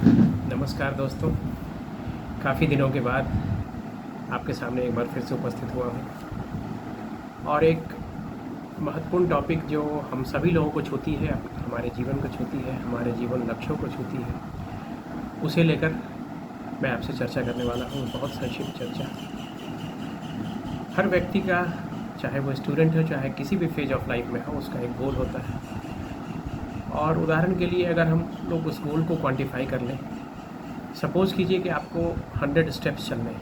नमस्कार दोस्तों, काफ़ी दिनों के बाद आपके सामने एक बार फिर से उपस्थित हुआ हूँ और एक महत्वपूर्ण टॉपिक जो हम सभी लोगों को छूती है, हमारे जीवन को छूती है, हमारे जीवन लक्ष्यों को छूती है, उसे लेकर मैं आपसे चर्चा करने वाला हूँ। बहुत संक्षिप्त चर्चा। हर व्यक्ति का, चाहे वो स्टूडेंट हो, चाहे किसी भी फेज ऑफ लाइफ में हो, उसका एक गोल होता है। और उदाहरण के लिए अगर हम लोग उस गोल को क्वांटिफाई कर लें, सपोज़ कीजिए कि आपको 100 स्टेप्स चलने हैं,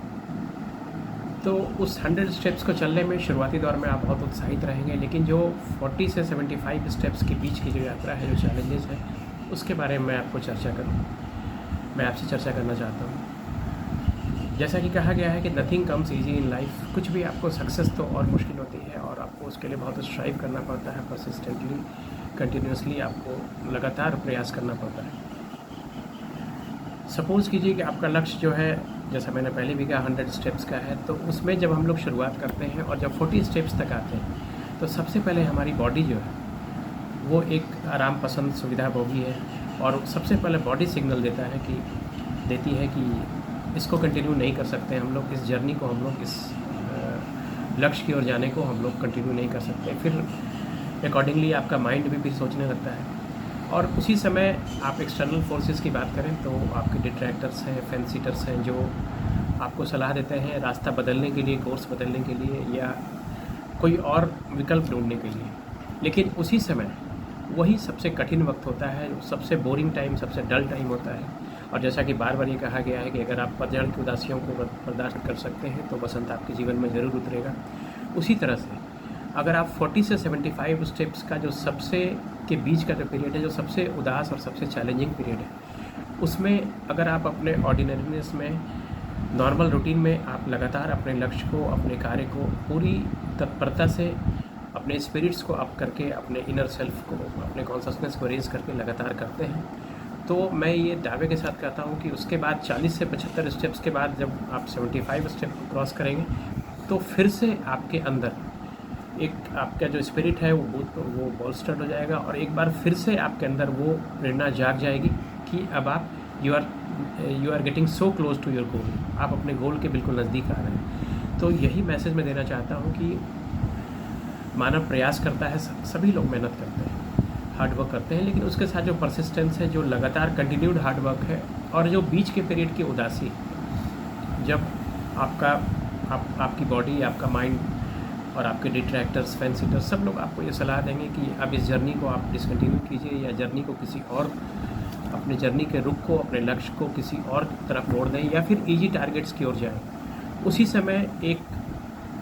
तो उस 100 स्टेप्स को चलने में शुरुआती दौर में आप बहुत उत्साहित रहेंगे, लेकिन जो 40 से 75 स्टेप्स के बीच की जो यात्रा है, जो चैलेंजेस हैं, उसके बारे में मैं आपसे चर्चा करना चाहता हूँ। जैसा कि कहा गया है कि nothing comes easy in life. कुछ भी आपको सक्सेस तो और मुश्किल होती है और आपको उसके लिए बहुत स्ट्राइव करना पड़ता है, परसिस्टेंटली, कंटिन्यूसली आपको लगातार प्रयास करना पड़ता है। सपोज़ कीजिए कि आपका लक्ष्य जो है, जैसा मैंने पहले भी कहा, 100 स्टेप्स का है। तो उसमें जब हम लोग शुरुआत करते हैं और जब 40 स्टेप्स तक आते हैं, तो सबसे पहले हमारी बॉडी जो है वो एक आराम पसंद सुविधाभोगी है और सबसे पहले बॉडी सिग्नल देती है कि इसको कंटिन्यू नहीं कर सकते हम लोग, इस जर्नी को हम लोग, इस लक्ष्य की ओर जाने को हम लोग कंटिन्यू नहीं कर सकते। फिर अकॉर्डिंगली आपका माइंड भी फिर सोचने लगता है। और उसी समय आप एक्सटर्नल फोर्सेस की बात करें तो आपके डिट्रैक्टर्स हैं, फेंसीटर्स हैं, जो आपको सलाह देते हैं रास्ता बदलने के लिए, कोर्स बदलने के लिए या कोई और विकल्प ढूंढने के लिए। लेकिन उसी समय वही सबसे कठिन वक्त होता है, सबसे बोरिंग टाइम, सबसे डल टाइम होता है। और जैसा कि बार बार ये कहा गया है कि अगर आप पतझड़ की उदासियों को बर्दाश्त कर सकते हैं तो बसंत आपके जीवन में ज़रूर उतरेगा। उसी तरह से अगर आप 40 से 75 स्टेप्स का जो सबसे के बीच का जो पीरियड है, जो सबसे उदास और सबसे चैलेंजिंग पीरियड है, उसमें अगर आप अपने ऑर्डिनरीनेस में, नॉर्मल रूटीन में आप लगातार अपने लक्ष्य को, अपने कार्य को पूरी तत्परता से, अपने स्पिरिट्स को अप करके, अपने इनर सेल्फ को, अपने कॉन्शसनेस को रेज करके लगातार करते हैं, तो मैं ये दावे के साथ कहता हूँ कि उसके बाद 40 से 75 स्टेप्स के बाद जब आप 75 स्टेप को क्रॉस करेंगे, तो फिर से आपके अंदर एक आपका जो स्पिरिट है वो बॉल्स्टर्ड हो जाएगा और एक बार फिर से आपके अंदर वो प्रेरणा जाग जाएगी कि अब आप you are getting so close to your goal, आप अपने गोल के बिल्कुल नज़दीक आ रहे हैं। तो यही मैसेज मैं देना चाहता हूँ कि मानव प्रयास करता है, सभी लोग मेहनत करते हैं, हार्ड वर्क करते हैं, लेकिन उसके साथ जो परसिस्टेंस है, जो लगातार कंटिन्यूड हार्ड वर्क है और जो बीच के पीरियड की उदासी, जब आपकी बॉडी, आपका माइंड और आपके डिट्रैक्टर्स, फैंसीटर्स, सब लोग आपको ये सलाह देंगे कि अब इस जर्नी को आप डिसकंटिन्यू कीजिए या जर्नी को किसी और, अपने जर्नी के रुख को, अपने लक्ष्य को किसी और तरफ मोड़ दें या फिर इजी टारगेट्स की ओर जाएं। उसी समय एक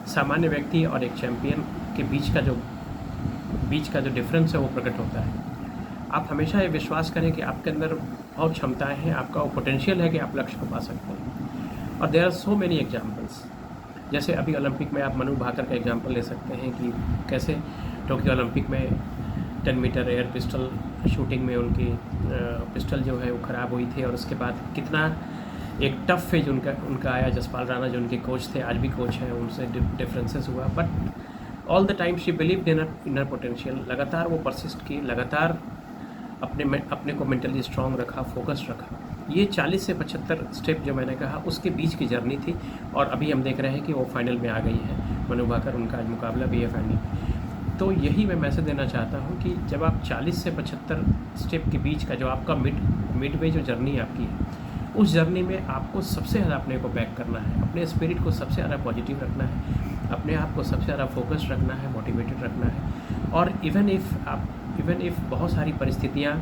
सामान्य व्यक्ति और एक चैम्पियन के बीच का जो डिफरेंस है वो प्रकट होता है। आप हमेशा ये विश्वास करें कि आपके अंदर बहुत क्षमताएँ हैं, आपका वो पोटेंशियल है कि आप लक्ष्य को पा सकते हैं। और there are so many examples. जैसे अभी ओलंपिक में आप मनु भाकर का एग्जांपल ले सकते हैं कि कैसे टोक्यो ओलंपिक में 10 मीटर एयर पिस्टल शूटिंग में उनकी पिस्टल जो है वो ख़राब हुई थी और उसके बाद कितना एक टफ फेज उनका आया। जसपाल राणा जो उनके कोच थे, आज भी कोच हैं, उनसे डिफरेंसेस हुआ, but all the time she believed in inner potential. लगातार वो परसिस्ट की, लगातार अपने को मेंटली स्ट्रांग रखा, फोकस रखा। ये 40 से 75 स्टेप जो मैंने कहा, उसके बीच की जर्नी थी और अभी हम देख रहे हैं कि वो फाइनल में आ गई है। मनु भाकर, उनका आज मुकाबला भी है फाइनल में। तो यही मैं मैसेज देना चाहता हूँ कि जब आप 40 से 75 स्टेप के बीच का जो आपका मिड वे जो जर्नी आपकी है, उस जर्नी में आपको सबसे ज़्यादा अपने को बैक करना है, अपने स्पिरिट को सबसे ज़्यादा पॉजिटिव रखना है, अपने आप को सबसे ज़्यादा फोकस रखना है, मोटिवेटेड रखना है। और इवन इफ़ बहुत सारी परिस्थितियाँ,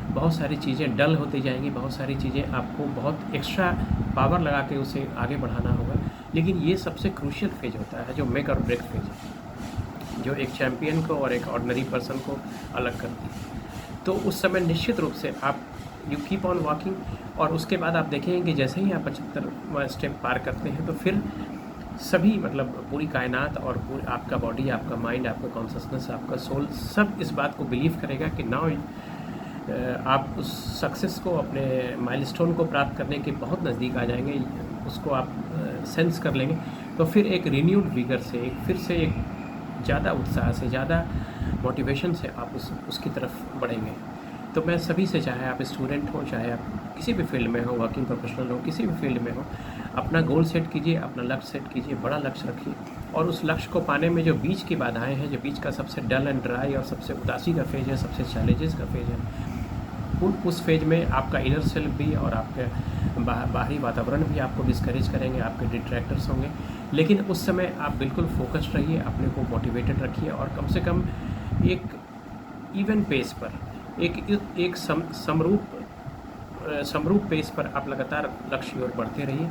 बहुत सारी चीज़ें डल होती जाएंगी, बहुत सारी चीज़ें आपको बहुत एक्स्ट्रा पावर लगा के उसे आगे बढ़ाना होगा, लेकिन ये सबसे क्रूशियल फेज होता है जो मेक और ब्रेक फेज है, जो एक चैम्पियन को और एक ऑर्डिनरी पर्सन को अलग करती है। तो उस समय निश्चित रूप से आप यू कीप ऑन वॉकिंग और उसके बाद आप देखेंगे कि जैसे ही आप 75वां स्टेप पार करते हैं तो फिर सभी, मतलब पूरी कायनात और पूरी आपका बॉडी, आपका माइंड, आपका कॉन्शसनेस, आपका सोल, सब इस बात को बिलीव करेगा कि नाउ आप उस सक्सेस को, अपने माइलस्टोन को प्राप्त करने के बहुत नज़दीक आ जाएंगे, उसको आप सेंस कर लेंगे। तो फिर एक रिन्यूड विगर से, फिर से एक ज़्यादा उत्साह से, ज़्यादा मोटिवेशन से आप उसकी तरफ बढ़ेंगे। तो मैं सभी से, चाहे आप स्टूडेंट हो, चाहे आप किसी भी फील्ड में हो, वर्किंग प्रोफेशनल हो, किसी भी फील्ड में हो, अपना गोल सेट कीजिए, अपना लक्ष्य सेट कीजिए, बड़ा लक्ष्य रखिए। और उस लक्ष्य को पाने में जो बीच की बाधाएं हैं, जो बीच का सबसे डल एंड ड्राई और सबसे उदासी का फेज है, सबसे चैलेंजेस का फेज है, उस फेज में आपका इनर सेल्फ भी और आपके बाहरी वातावरण भी आपको डिस्करेज करेंगे, आपके डिट्रैक्टर्स होंगे। लेकिन उस समय आप बिल्कुल फोकस्ड रहिए, अपने को मोटिवेटेड रखिए और कम से कम एक इवन पेस पर, एक समरूप पेस पर आप लगातार लक्ष्य की ओर बढ़ते रहिए।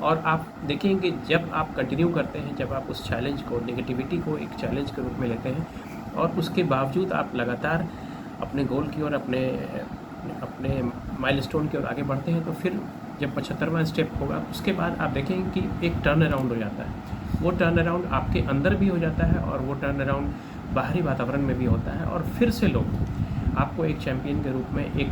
और आप देखेंगे जब आप कंटिन्यू करते हैं, जब आप उस चैलेंज को, नेगेटिविटी को एक चैलेंज के रूप में लेते हैं और उसके बावजूद आप लगातार अपने गोल की ओर, अपने माइलस्टोन की ओर आगे बढ़ते हैं, तो फिर जब 75वां स्टेप होगा उसके बाद आप देखेंगे कि एक टर्न अराउंड हो जाता है। वो टर्न अराउंड आपके अंदर भी हो जाता है और वो टर्न अराउंड बाहरी वातावरण में भी होता है और फिर से लोग आपको एक चैम्पियन के रूप में, एक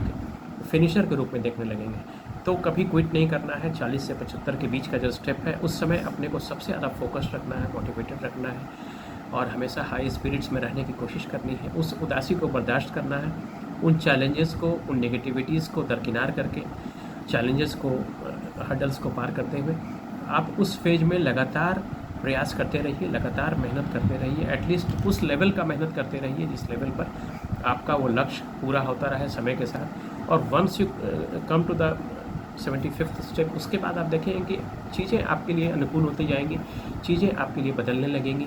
फिनिशर के रूप में देखने लगेंगे। तो कभी क्विट नहीं करना है। 40 से 75 के बीच का जो स्टेप है उस समय अपने को सबसे ज़्यादा फोकस्ड रखना है, मोटिवेटेड रखना है और हमेशा हाई स्पिरिट्स में रहने की कोशिश करनी है। उस उदासी को बर्दाश्त करना है, उन चैलेंजेस को, उन नेगेटिविटीज़ को दरकिनार करके, चैलेंजेस को, हर्डल्स को पार करते हुए आप उस फेज में लगातार प्रयास करते रहिए, लगातार मेहनत करते रहिए। एटलीस्ट उस लेवल का मेहनत करते रहिए जिस लेवल पर आपका वो लक्ष्य पूरा होता रहे समय के साथ। और once you come to the 75th step, उसके बाद आप देखेंगे कि चीज़ें आपके लिए अनुकूल होती जाएंगी, चीज़ें आपके लिए बदलने लगेंगी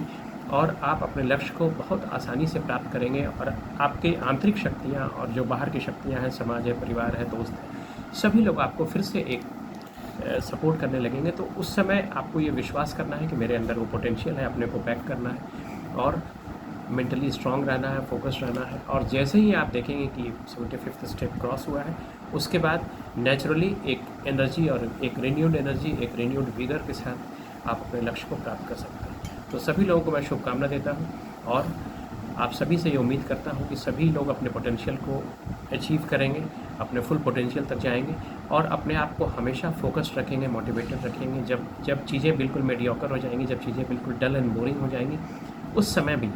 और आप अपने लक्ष्य को बहुत आसानी से प्राप्त करेंगे। और आपके आंतरिक शक्तियाँ और जो बाहर की शक्तियाँ हैं, समाज है, परिवार है, दोस्त है, सभी लोग आपको फिर से एक सपोर्ट करने लगेंगे। तो उस समय आपको ये विश्वास करना है कि मेरे अंदर वो पोटेंशियल है, अपने को बैक करना है और मेंटली स्ट्रांग रहना है, फोकस्ड रहना है। और जैसे ही आप देखेंगे कि 75th स्टेप क्रॉस हुआ है, उसके बाद नेचुरली एक एनर्जी और एक रिन्यूड एनर्जी, एक रिन्यूड विगर के साथ आप अपने लक्ष्य को प्राप्त कर सकते हैं। तो सभी लोगों को मैं शुभकामना देता हूँ और आप सभी से ये उम्मीद करता हूँ कि सभी लोग अपने पोटेंशियल को अचीव करेंगे, अपने फुल पोटेंशियल तक जाएंगे और अपने आप को हमेशा फोकस्ड रखेंगे, मोटिवेटेड रखेंगे। जब चीज़ें बिल्कुल मीडियोकर हो जाएंगी, जब चीज़ें बिल्कुल डल एंड बोरिंग हो जाएंगी, उस समय भी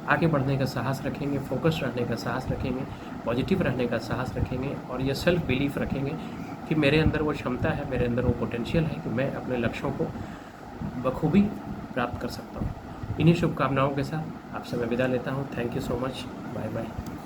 आगे बढ़ने का साहस रखेंगे, फोकस्ड रहने का साहस रखेंगे, पॉजिटिव रहने का साहस रखेंगे और ये सेल्फ बिलीफ रखेंगे कि मेरे अंदर वो क्षमता है, मेरे अंदर वो पोटेंशियल है कि मैं अपने लक्ष्यों को बखूबी प्राप्त कर सकता हूँ। इन्हीं शुभकामनाओं के साथ आपसे मैं विदा लेता हूँ। Thank you so much. Bye bye.